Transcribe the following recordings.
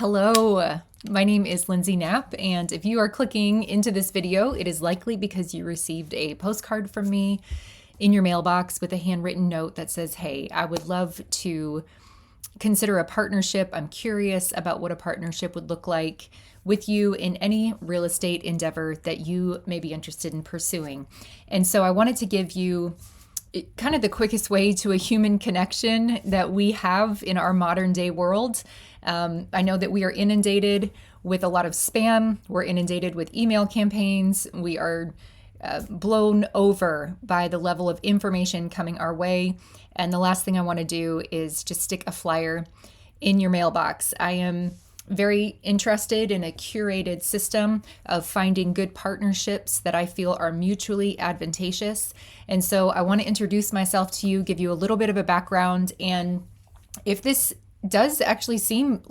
Hello, my name is Lindsay Knapp, and if you are clicking into this video, it is likely because you received a postcard from me in your mailbox with a handwritten note that says, hey, I would love to consider a partnership. I'm curious about what a partnership would look like with you in any real estate endeavor that you may be interested in pursuing. And so I wanted to give you kind of the quickest way to a human connection that we have in our modern day world. I know that we are inundated with a lot of spam. We're inundated with email campaigns. We are blown over by the level of information coming our way. And the last thing I want to do is just stick a flyer in your mailbox. I am very interested in a curated system of finding good partnerships that I feel are mutually advantageous. And so I want to introduce myself to you, give you a little bit of a background. And if this does actually seem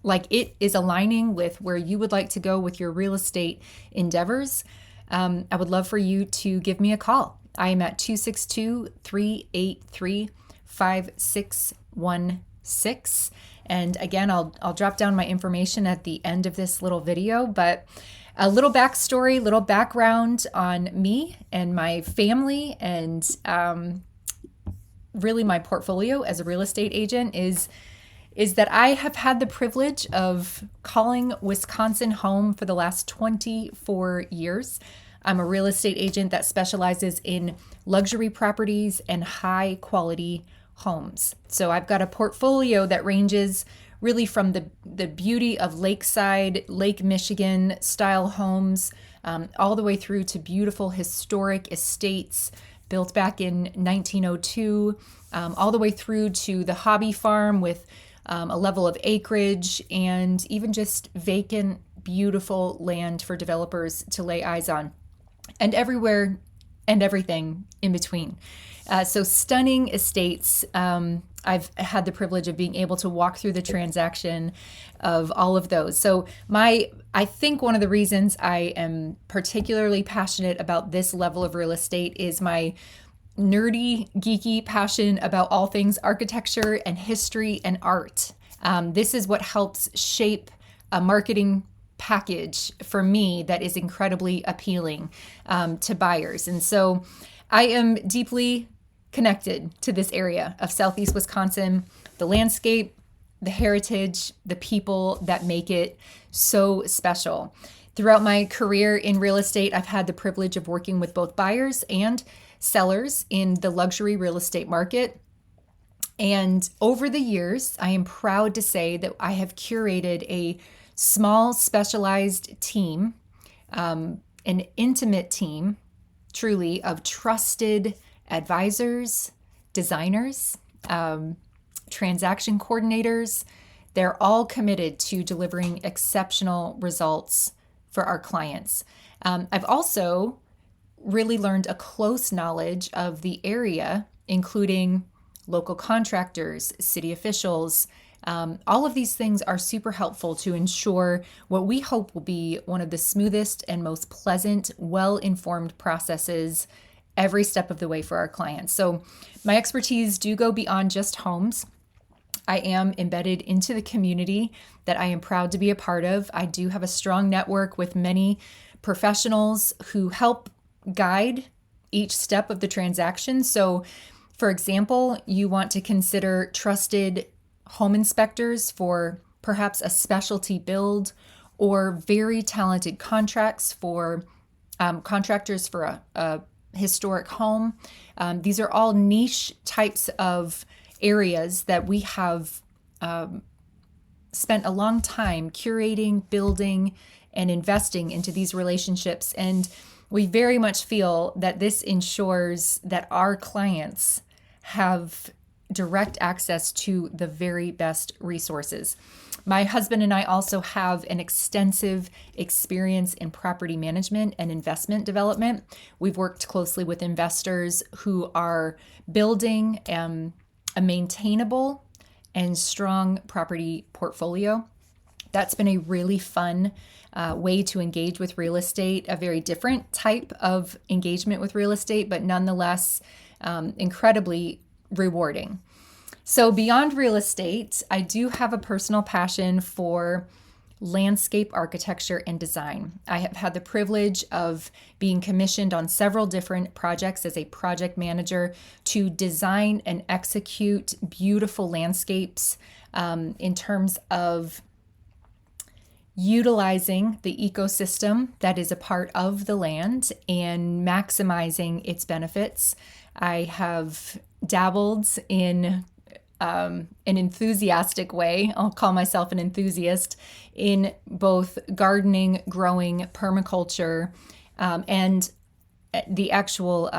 like it is aligning with where you would like to go with your real estate endeavors, I would love for you to give me a call. I am at 262-383-5616. And again, I'll drop down my information at the end of this little video, but a little backstory, little background on me and my family and really my portfolio as a real estate agent is that I have had the privilege of calling Wisconsin home for the last 24 years. I'm a real estate agent that specializes in luxury properties and high quality homes. So I've got a portfolio that ranges really from the beauty of lakeside, Lake Michigan style homes, all the way through to beautiful historic estates built back in 1902, all the way through to the hobby farm with a level of acreage and even just vacant, beautiful land for developers to lay eyes on, and everywhere and everything in between. So stunning estates. I've had the privilege of being able to walk through the transaction of all of those. So I think one of the reasons I am particularly passionate about this level of real estate is my nerdy, geeky passion about all things architecture and history and art. This is what helps shape a marketing package for me that is incredibly appealing to buyers. And so I am deeply connected to this area of Southeast Wisconsin, the landscape, the heritage, the people that make it so special. Throughout my career in real estate, I've had the privilege of working with both buyers and sellers in the luxury real estate market. And over the years, I am proud to say that I have curated a small specialized team, an intimate team, truly, of trusted advisors, designers, transaction coordinators. They're all committed to delivering exceptional results for our clients. I've also really learned a close knowledge of the area, including local contractors, city officials. All of these things are super helpful to ensure what we hope will be one of the smoothest and most pleasant, well-informed processes every step of the way for our clients. So my expertise do go beyond just homes. I am embedded into the community that I am proud to be a part of. I do have a strong network with many professionals who help guide each step of the transaction. So, for example, you want to consider trusted home inspectors for perhaps a specialty build, or very talented contractors for a historic home. These are all niche types of areas that we have spent a long time curating, building, and investing into these relationships. And we very much feel that this ensures that our clients have direct access to the very best resources. My husband and I also have an extensive experience in property management and investment development. We've worked closely with investors who are building a maintainable and strong property portfolio. That's been a really fun way to engage with real estate, a very different type of engagement with real estate, but nonetheless incredibly rewarding. So beyond real estate, I do have a personal passion for landscape architecture and design. I have had the privilege of being commissioned on several different projects as a project manager to design and execute beautiful landscapes in terms of utilizing the ecosystem that is a part of the land and maximizing its benefits. I have dabbled in an enthusiastic way. I'll call myself an enthusiast in both gardening, growing, permaculture, and the actual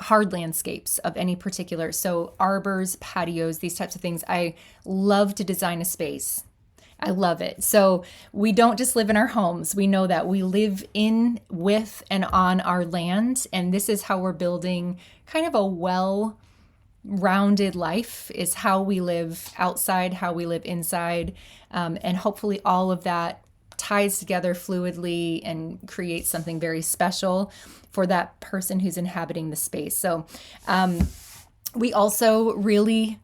hard landscapes of any particular. So arbors, patios, these types of things. I love to design a space. I love it. So we don't just live in our homes. We know that we live in, with, and on our land. And this is how we're building kind of a well-rounded life, is how we live outside, how we live inside. And hopefully all of that ties together fluidly and creates something very special for that person who's inhabiting the space. So we also really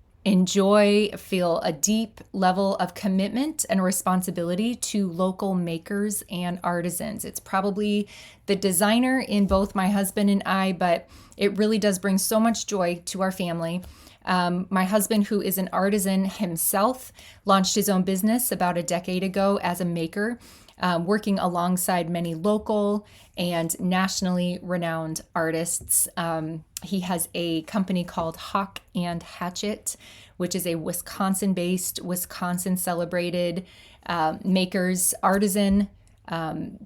feel a deep level of commitment and responsibility to local makers and artisans. It's probably the designer in both my husband and I, but it really does bring so much joy to our family. My husband, who is an artisan himself, launched his own business about a decade ago as a maker, working alongside many local and nationally renowned artists. He has a company called Hawk and Hatchet, which is a Wisconsin-based, Wisconsin-celebrated makers, artisan,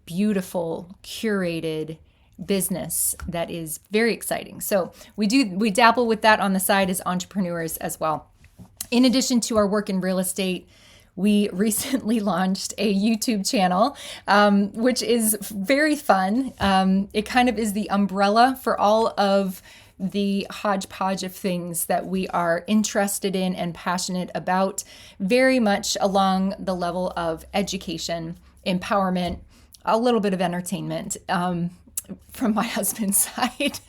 beautiful, curated business that is very exciting. So we dabble with that on the side as entrepreneurs as well. In addition to our work in real estate, we recently launched a YouTube channel, which is very fun. It kind of is the umbrella for all of the hodgepodge of things that we are interested in and passionate about, very much along the level of education, empowerment, a little bit of entertainment. From my husband's side.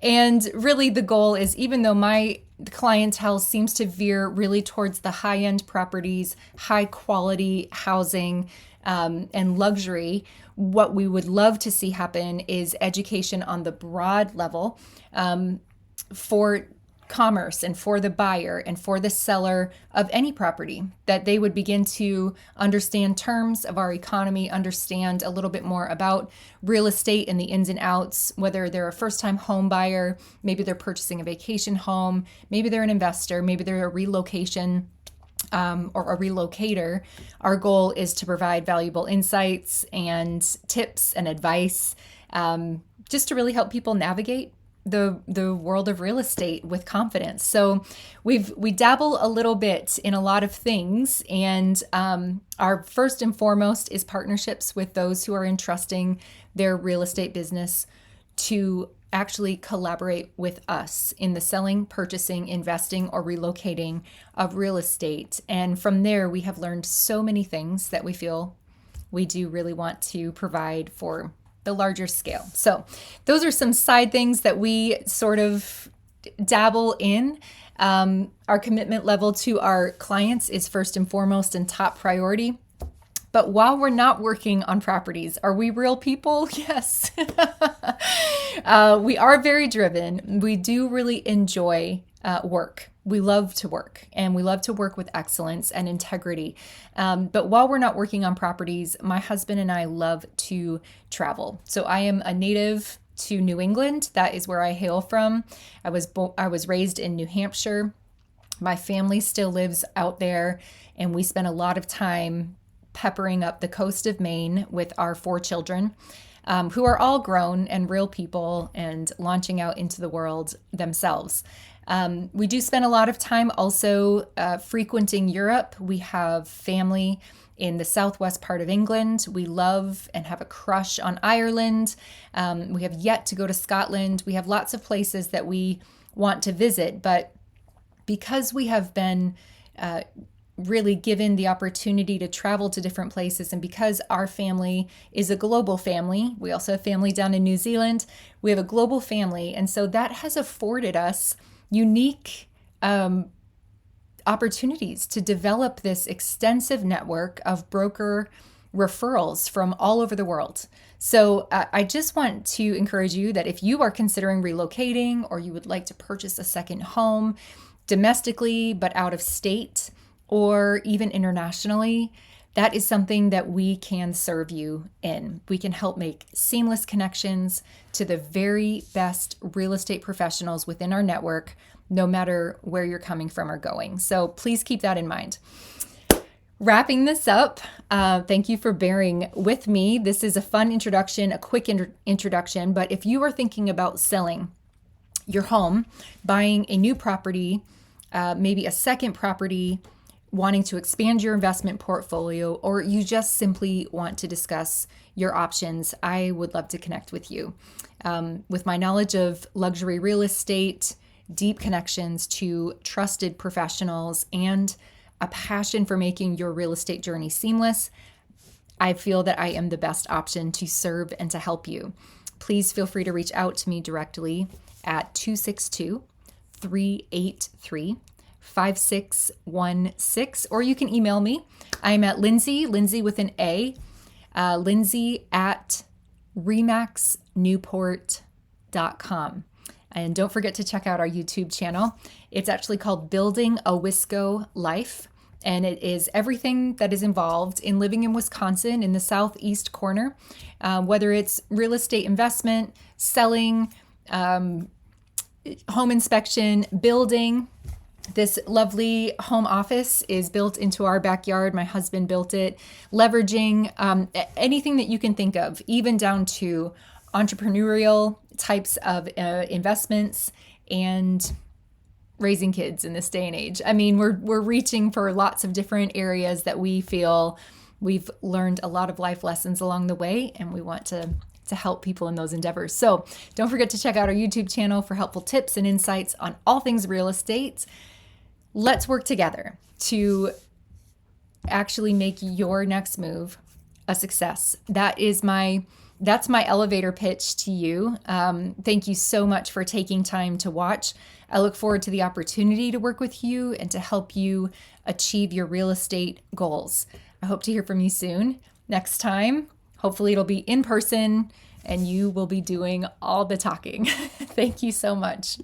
And really the goal is, even though my clientele seems to veer really towards the high-end properties, high quality housing, and luxury, what we would love to see happen is education on the broad level for commerce and for the buyer and for the seller of any property, that they would begin to understand terms of our economy, understand a little bit more about real estate and the ins and outs, whether they're a first-time home buyer, maybe they're purchasing a vacation home, maybe they're an investor, maybe they're a relocation or a relocator. Our goal is to provide valuable insights and tips and advice just to really help people navigate the world of real estate with confidence. So we dabble a little bit in a lot of things, and our first and foremost is partnerships with those who are entrusting their real estate business to actually collaborate with us in the selling, purchasing, investing, or relocating of real estate. And from there, we have learned so many things that we feel we do really want to provide for the larger scale. So those are some side things that we sort of dabble in. Our commitment level to our clients is first and foremost and top priority. But while we're not working on properties, are we real people? Yes. We are very driven. We do really enjoy work. We love to work, and we love to work with excellence and integrity. But while we're not working on properties, my husband and I love to travel. So I am a native to New England. That is where I hail from. I was raised in New Hampshire. My family still lives out there, and we spend a lot of time peppering up the coast of Maine with our 4 children, who are all grown and real people and launching out into the world themselves. We do spend a lot of time also frequenting Europe. We have family in the southwest part of England. We love and have a crush on Ireland. We have yet to go to Scotland. We have lots of places that we want to visit, but because we have been really given the opportunity to travel to different places, and because our family is a global family, we also have family down in New Zealand, we have a global family, and so that has afforded us unique opportunities to develop this extensive network of broker referrals from all over the world. So I just want to encourage you that if you are considering relocating or you would like to purchase a second home domestically but out of state or even internationally, that is something that we can serve you in. We can help make seamless connections to the very best real estate professionals within our network, no matter where you're coming from or going. So please keep that in mind. Wrapping this up, thank you for bearing with me. This is a fun introduction, a quick introduction, but if you are thinking about selling your home, buying a new property, maybe a second property, wanting to expand your investment portfolio, or you just simply want to discuss your options, I would love to connect with you. With my knowledge of luxury real estate, deep connections to trusted professionals, and a passion for making your real estate journey seamless, I feel that I am the best option to serve and to help you. Please feel free to reach out to me directly at 262-383-5616, or you can email me. I'm at Lindsay with an A, Lindsay at remaxnewport.com. And don't forget to check out our YouTube channel. It's actually called Building a WISCO-LIFE, and it is everything that is involved in living in Wisconsin in the southeast corner, whether it's real estate investment, selling, home inspection, building. This lovely home office is built into our backyard. My husband built it, leveraging anything that you can think of, even down to entrepreneurial types of investments and raising kids in this day and age. I mean, we're reaching for lots of different areas that we feel we've learned a lot of life lessons along the way, and we want to help people in those endeavors. So don't forget to check out our YouTube channel for helpful tips and insights on all things real estate. Let's work together to actually make your next move a success. That's my elevator pitch to you. Thank you so much for taking time to watch. I look forward to the opportunity to work with you and to help you achieve your real estate goals. I hope to hear from you soon. Next time, hopefully it'll be in person and you will be doing all the talking. Thank you so much.